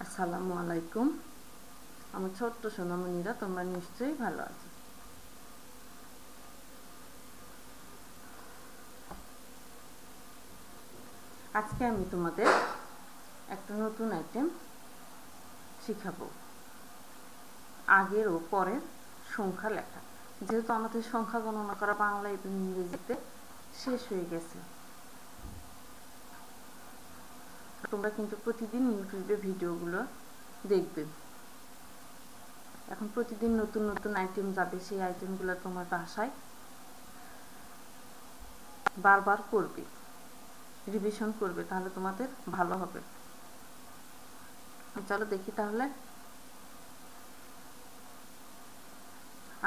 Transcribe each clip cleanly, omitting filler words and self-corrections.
আসসালামু আলাইকুম। আমার ছোট্ট সোনামণিরা, তোমরা নিশ্চয়ই ভালো আছো। আজকে আমি তোমাদের একটা নতুন আইটেম শিখাবো, আগের ও পরের সংখ্যা লেখা। যেহেতু আমাদের সংখ্যা গণনা করা বাংলা এবং ইংরেজিতে শেষ হয়ে গেছে, তোমরা কিন্তু প্রতিদিন ইউটিউবে ভিডিওগুলো দেখবে। এখন প্রতিদিন নতুন নতুন আইটেম যাবে, সেই আইটেমগুলো তোমার বাসায় বারবার করবে, রিভিশন করবে, তাহলে তোমাদের ভালো হবে। চলো দেখি তাহলে।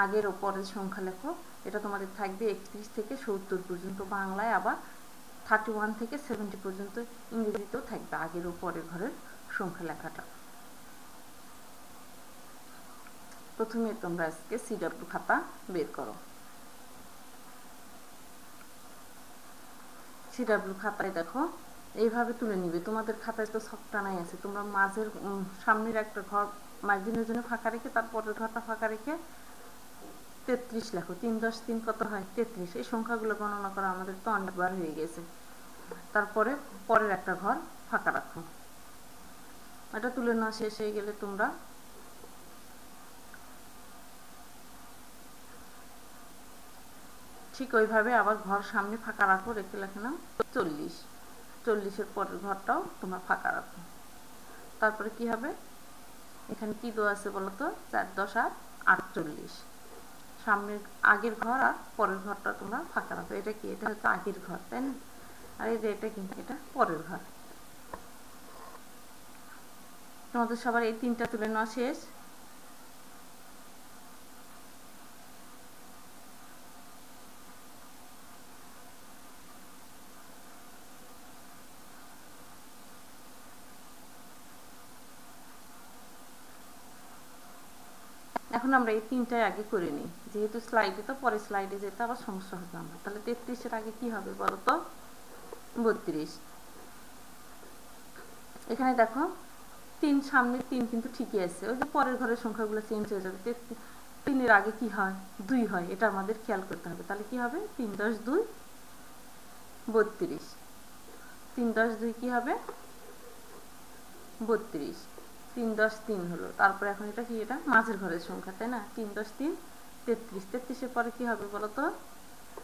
আগের ও পরের সংখ্যা লেখো। এটা তোমাদের থাকবে 31 থেকে 70 পর্যন্ত বাংলায়, আবার 31 থেকে 70 পর্যন্ত ইংরেজিতেও থাকবে আগের ও পরের ঘরের সংখ্যা লেখাটা। প্রথমে তোমরা আজকে সিডব্লিউ খাতা বের করো। সিডব্লিউ খাতায় দেখো এইভাবে তুলে নিবে। তোমাদের খাতায় তো ছকটানাই আছে, তোমরা মাঝের সামনের একটা ঘর মার্জিনের জন্য ফাঁকা রেখে তারপরের ঘরটা ফাঁকা রেখে 33 লেখো। 3 10 3 কত হয়? 33। এই সংখ্যাগুলো গণনা করা আমাদের তো অনেকবার হয়ে গেছে। তারপরে পরের একটা ঘর ফাঁকা রাখো। এটা তুলে নেওয়া শেষ হয়ে গেলে তোমরা ঠিক ওইভাবে আবার ঘর সামনে ফাঁকা রাখো, রেখে লেখে নাও 40। 40-এর পরের ঘরটাও তোমরা ফাঁকা রাখো। তারপরে কি হবে? এখানে কি দেওয়া আছে বলো তো? 4 10 আর 48। সামনের আগের ঘর আর পরের ঘরটা তোমরা ফাঁকা রাখো। এটা কি? এটা হচ্ছে আগের ঘর, তাই না? আর এই যে এটা কিন্তু এটা পরের ঘর। তোমাদের সবার এই তিনটা তুলে নেওয়া শেষ। এখন আমরা এই তিনটাই আগে করে নিই, যেহেতু স্লাইডে তো পরে স্লাইডে যেতে আবার সমস্যা হবে আমার। তাহলে 33-এর আগে কি হবে বলো তো? 32। এখানে দেখো 3 সামনে 3 কিন্তু ঠিকই আছে, ওই যে পরের ঘরের সংখ্যাগুলো চেঞ্জ হয়ে যাবে। 3-এর আগে কি হয়? 2 হয়, এটা আমাদের খেয়াল করতে হবে। তাহলে কি হবে? 3 10 2 32। 3 10 2 কি হবে? 32। 3 10 3 হলো। তারপরে এখন এটা কি? এটা মাঝের ঘরের সংখ্যা, তাই না? 3 10 3 33। 33-এর পরে কি হবে বলো তো?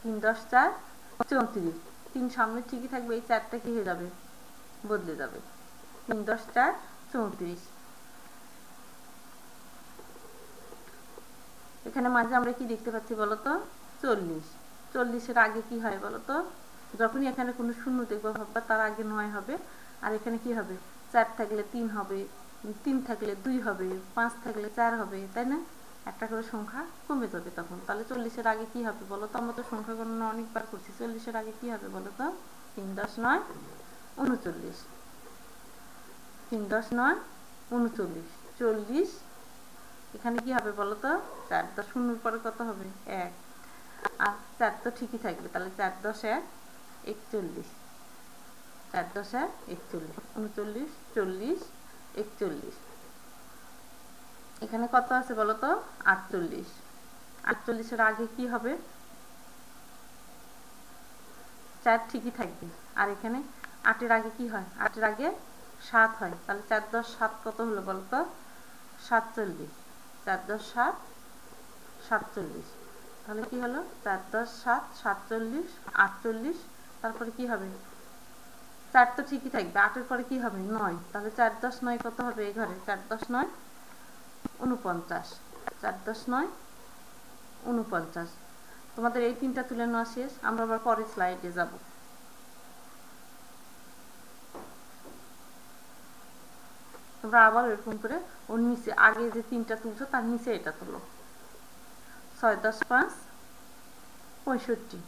3 10 4 34। 3 সামনে ঠিকই থাকবে, এই 4টা কি হয়ে যাবে? বদলে যাবে। 3 10 4 34। এখানে মাঝে আমরা কি দেখতে পাচ্ছি বলো তো? 40। 40-এর আগে কি হয় বলো তো? যখনই এখানে কোনো শূন্য দেখবো ভাববা তার আগে 9 হবে। আর এখানে কি হবে? 4 থাকলে 3 হবে, 3 থাকলে 2 হবে, 5 থাকলে 4 হবে, তাই না? একটা করে সংখ্যা কমে যাবে তখন। তাহলে 40-এর আগে কি হবে বলো তো? আমরা তো সংখ্যা গণনা অনেকবার করছি। 40-এর আগে কি হবে বলো তো? 3 10 9 39। 3 10 9 39 40। এখানে কি হবে বলো তো? 4 10 শূন্যর পরে কত হবে? 1। আর 4 তো ঠিকই থাকবে, তাহলে 4 10 1 41। 4 10 1 41 39 40 41। এখানে কত আছে বলো তো? 48। 48-এর আগে কি হবে? 4 ঠিকই থাকবে। আর এখানে 8-এর আগে কি হয়? 8-এর আগে 7 হয়। তাহলে 4 10 7 কত হলো বলো তো? 47। 4 10 7 47। তাহলে কি হলো? 4 10 7 47 48। তারপরে কি হবে? 4 তো ঠিকই থাকবে, 8-এর পরে কি হবে? 9। তাহলে 4 10 9 কত হবে? এই ঘরে 4 10 9 49। 4 10 9 49। তোমাদের এই তিনটা তুলে নেওয়া শেষ। আমরা আবার পরের স্লাইডে যাব। তোমরা আবার এরকম করে ওর নিচে আগে যে তিনটা তুলছো তার নিচে এটা তুলো। 6 10 5 65।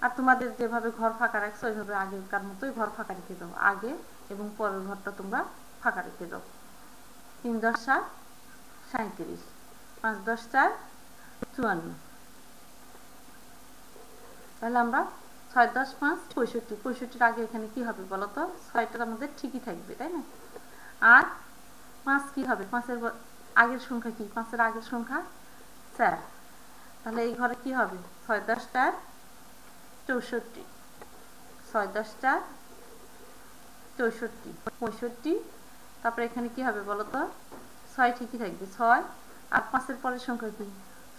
আর তোমাদের যেভাবে ঘর ফাঁকা রাখছো ওইভাবে আগেকার মতোই ঘর ফাঁকা রেখে দাও। আগে এবং পরের ঘরটা তোমরা ফাঁকা রেখে দাও। 3 10 7 37। 5 10 4 54। তাহলে আমরা 6 10 5 65। 65-এর আগে এখানে কি হবে বলো তো? 6টা আমাদের ঠিকই থাকবে, তাই না? আর 5 কি হবে, 5 এর আগের সংখ্যা কি, 5 এর আগের সংখ্যা 4, তাহলে এই ঘরে কি হবে 6 10 4 64, 6 10 4 64 65, তারপরে এখানে কি হবে বলো তো 6 ঠিকই থাকবে 6, আর 5 এর পরের সংখ্যা কি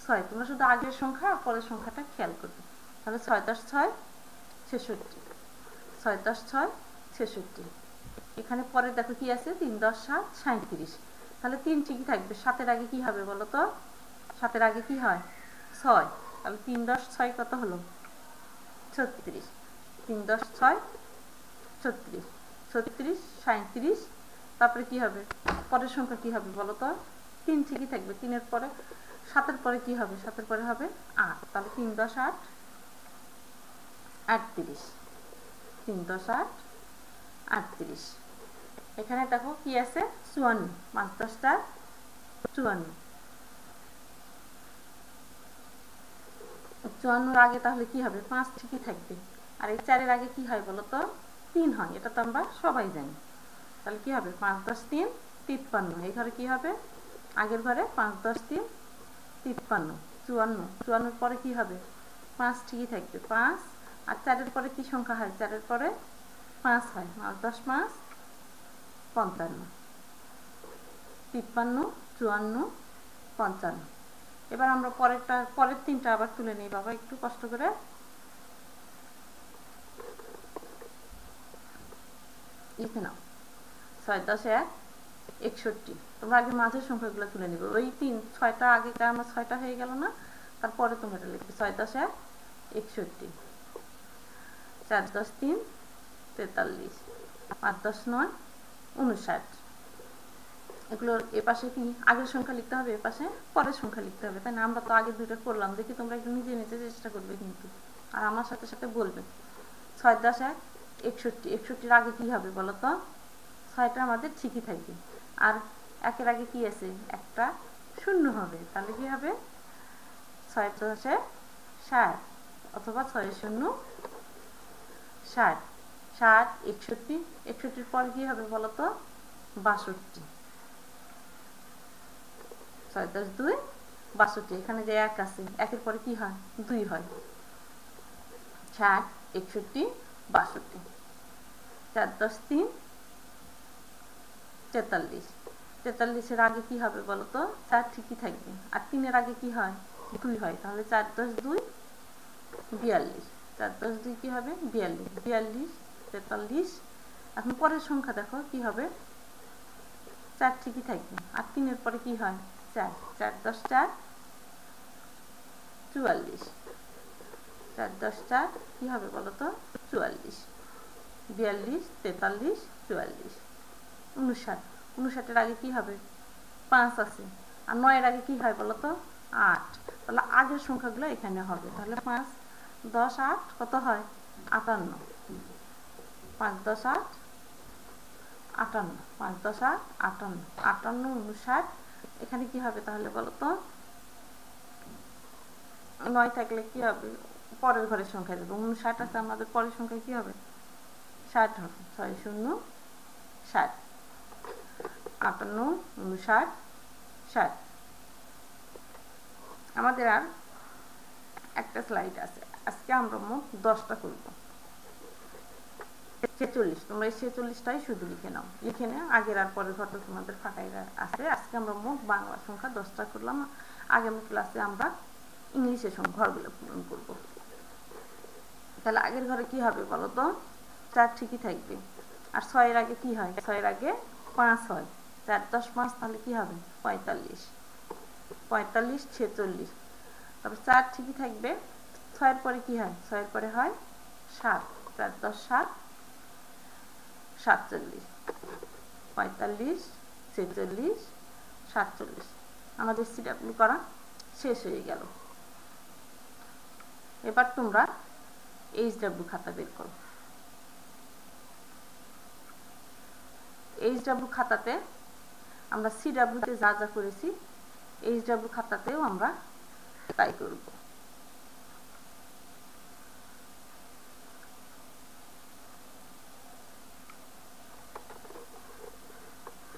6, তোমরা শুধু আগের সংখ্যা আর পরের সংখ্যাটা খেয়াল করবে। তাহলে 6 10 6 66, 6 10 6 66, এখানে পরে দেখো কি আছে 3 10 7 37, তাহলে 3 ঠিকই থাকবে। 7 এর আগে কি হবে বলো তো, 7 এর আগে কি হয় 6, তাহলে 3 10 6 কত হলো 36, 3 10 6 36, 36 37, তারপরে কি হবে পরের সংখ্যা কি হবে বলো তো 3 ঠিকই থাকবে। 3 এর পরে 7 এর পরে কি হবে, 7 এর পরে হবে 8, তাহলে 3 10 8 38, 3 10 8 38, এখানে দেখো কি আছে 54, 5 10 54, 54 আগে তাহলে কি হবে 5 ঠিকই থাকবে। আর এই 4 এর আগে কি হয় বলো তো 3 হয়, এটা তো আমরা সবাই জানি। তাহলে কি হবে 5 10 3 53, এই ঘরে কি হবে আগের ঘরে 5 10 3 53, 54, 54 পরে কি হবে 5 ঠিকই থাকবে 5, আর 4 এর পরে কি সংখ্যা হয় 4 এর পরে 5 হয়, 5 10 5 55, 53 54 55। এবার আমরা পরের তিনটা আবার তুলে নিই বাবা, একটু কষ্ট করে। লিখে নাও 6 10 1 61, তোমরা আগে মাঝের সংখ্যাগুলো তুলে নিবে, ওই 6টা আগে আমার 6টা হয়ে গেল না, তারপরে তোমরা এটা লিখবে 6 10 1 61, 4 10 3 43, 5 10 9 59, এগুলোর এপাশে কি আগের সংখ্যা লিখতে হবে, এপাশে পরের সংখ্যা লিখতে হবে, তাই না? আমরা তো আগে দুটো করলাম, দেখি তোমরা একটু নিজে নিজে চেষ্টা করবে কিন্তু, আর আমার সাথে সাথে বলবে। 6 10 1 61, 61 আগে কি হবে বলো তো 6টা আমাদের ঠিকই থাকবে, আর 1 এর আগে কি আছে একটা শূন্য হবে, তাহলে কি হবে 6 10 60, অথবা 6 0 60, 60 61, 61 পর কি হবে বলো তো 62, 6 10 2 62, এখানে যে 1 আছে 1 এর পরে কি হয় 2 হয়, 60 61 62, 4 10 3 43, 43 এর আগে কি হবে বলো তো 4 ঠিকই থাকবে, আর 3 এর আগে কি হয় 2 হয়, তাহলে 4 10 2 42, 4 10 2 কি হবে 42, 42 43, এখন পরের সংখ্যা দেখো কি হবে 4 ঠিকই থাকবে, আর 3 এর পরে কি হয় 4, 4 10 4 44, 4 10 4 কি হবে বলো তো 44, 42 43 44, 59, 59 এর আগে কি হবে 5 আছে, আর 9 এর আগে কি হয় বলো তো 8, তাহলে আগের সংখ্যাগুলো এখানে হবে, তাহলে 5 10 8 কত হয় 58, 5 10 8 58, 5 10 8 58, 58 59, এখানে কি হবে তাহলে বলো তো 9 থাকলে কি হবে পরের ঘরের সংখ্যা দেবো, 59 আছে আমাদের পরের সংখ্যা কি হবে 60 হবে, 6 0 60, 58 59 60। আমাদের আর একটা স্লাইড আছে, আজকে আমরা মোট 10টা করব, 46, তোমরা এই 46টাই শুধু লিখে নাও, লিখে নাও আগের আর পরের ঘরটা তোমাদের ফাঁকাই আছে। আজকে আমরা মোট বাংলা সংখ্যা 10টা করলাম, আগামী ক্লাসে আমরা ইংলিশের ঘরগুলো পূরণ করব। তাহলে আগের ঘরে কি হবে বলো তো 4 ঠিকই থাকবে, আর 6 এর আগে কি হয় 6 এর আগে 5 হয়, 4 10 5 তাহলে কি হবে 45, 45 46, তারপর 4 ঠিকই থাকবে, 6 এর পরে কি হয় 6 এর পরে হয় 7, 4 10 7 47, 45 46 47, আমাদের সিডাব্লিউ করা শেষ হয়ে গেল। এবার তোমরা এইচডাব্লিউ খাতা বের করো। এইচডাব্লিউ খাতাতে আমরা সিডাব্লিউতে যা যা করেছি এইচডাব্লিউ খাতাতেও আমরা তাই করব।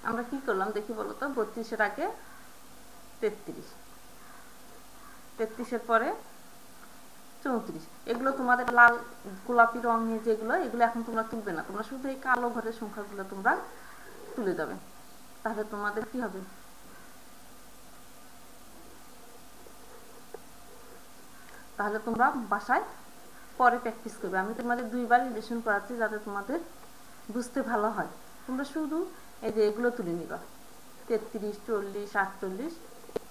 আমরা কি করলাম দেখি বলো তো, 32-এর আগে 33, 33-এর পরে 34। এগুলো তোমাদের লাল গোলাপি রঙের যেগুলো, এগুলো এখন তোমরা তুলবে না, তোমরা শুধু এই কালো ঘরের সংখ্যাগুলো তোমরা তুলে যাবে। তাহলে তোমাদের কি হবে, তাহলে তোমরা বাসায় পরে প্র্যাকটিস করবে। আমি তোমাদের 2বার রিভিশন করাচ্ছি যাতে তোমাদের বুঝতে ভালো হয়। তোমরা শুধু এই যে এগুলো তুলে নিবা, 33, 40, 48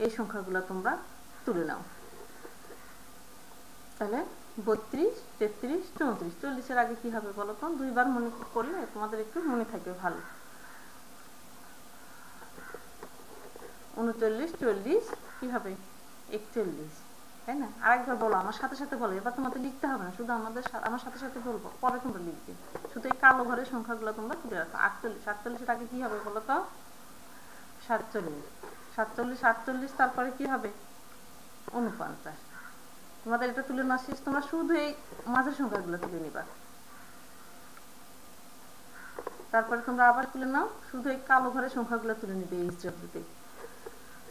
এই সংখ্যাগুলো তোমরা তুলে নাও। তাহলে 32, 33, 34, 40-এর আগে কি হবে বলো তো, 2বার মনে করলে তোমাদের একটু মনে থাকবে ভালো। 39, 40 কি হবে 41, তাই না? আরেকবার বলো আমার সাথে সাথে বলো, এবার তোমাদের লিখতে হবে না, শুধু আমার সাথে সাথে বলবো, পরে তোমরা লিখবে। শুধু এই কালো ঘরের সংখ্যাগুলো তোমরা তুলে রাখো। 48, 48-এর আগে কি হবে বলো তো, 47, 47, 48 তারপরে কি হবে 49। তোমাদের এটা তুলে না শেষ, তোমরা শুধু এই মাঝের সংখ্যাগুলো তুলে নিবা। তারপরে তোমরা আবার তুলে নাও, শুধু এই কালো ঘরের সংখ্যাগুলো তুলে নিবে এই স্টেপটিতে।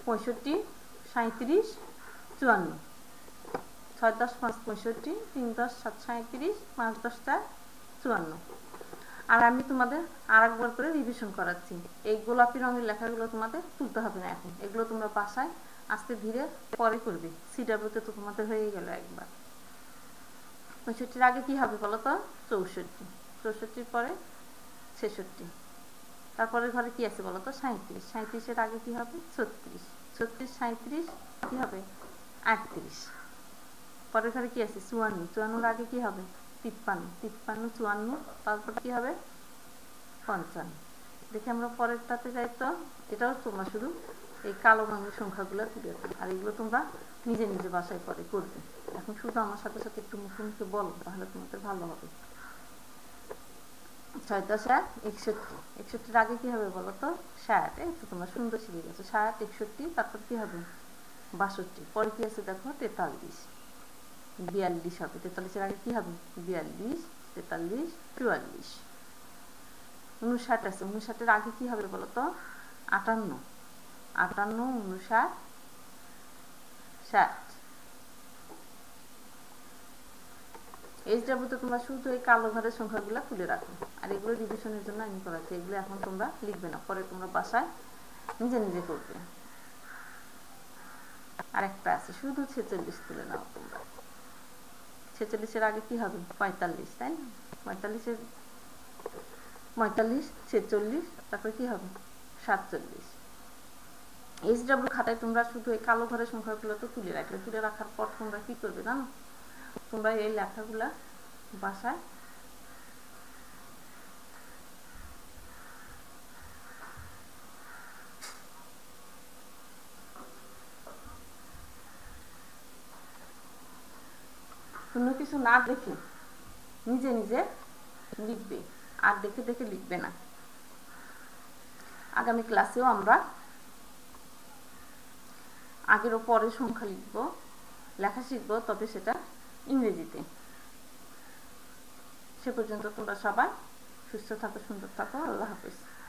65, 37, 54, 6 10 5 65, 3 10 7 37, 5 10 4 54। আর আমি তোমাদের আরেকবার করে রিভিশন করাচ্ছি। এই গোলাপি রঙের লেখাগুলো তোমাদের তুলতে হবে না এখন, এগুলো তোমরা বাসায় আস্তে ধীরে পরে করবে। সিডাব্লিউতে তো তোমাদের হয়ে গেল একবার। 65-এর আগে কি হবে বলো তো, 64, 64-এর পরে 66, তারপরে ঘরে কি আছে বলো তো, 37, 37-এর আগে কি হবে 36, 36, 37 কি হবে 38, পরের ঘরে কি আছে 54, 54-এর আগে কি হবে 53, 53, 54, তারপর কি হবে 55। দেখি আমরা পরেরটাতে যাই তো, এটাও তোমরা শুধু এই কালো রঙের সংখ্যাগুলো তুলে রাখো, আর এগুলো তোমরা নিজে নিজে বাসায় পরে করবে। এখন শুধু আমার সাথে সাথে একটু মুখে মুখে বলো, তাহলে তোমাদের ভালো হবে। 6 10 61, 61-এর আগে কি হবে বলো তো 60, এই তো তোমরা সুন্দর শিখে গেছো। 60, 61, তারপর কি হবে 62, পরে কি আছে দেখো 43, 42 হবে। 43-এর আগে কি হবে 42, 43, 44, 59 আছে। 59-এর আগে কি হবে বলো তো 58, 58, 59, 60। এই স্টেপে তোমরা শুধু এই কালো ঘরের সংখ্যাগুলো তুলে রাখো, আর এগুলো রিভিশনের জন্য আমি করাচ্ছি। এগুলো এখন তোমরা লিখবে না, পরে তোমরা বাসায় নিজে নিজে করবে। আরেকটা আছে, শুধু 46 তুলে নাও তোমরা। 46-এর আগে কি হবে 45, তাই না? 45, 46, তারপরে কি হবে 47। এইচডব্লিউ খাতায় তোমরা শুধু এই কালো ঘরের সংখ্যাগুলো তো তুলে রাখবে। তুলে রাখার পর তোমরা কি করবে জানো, তোমরা এই লেখাগুলা বাসায় কোনো কিছু না দেখে নিজে নিজে লিখবে, আর দেখে দেখে লিখবে না। আগামী ক্লাসেও আমরা আগের ও পরের সংখ্যা লিখব, লেখা শিখব, তবে সেটা ইংরেজিতে। সে পর্যন্ত তোমরা সবাই সুস্থ থাকো, সুন্দর থাকো। আল্লাহ হাফেজ।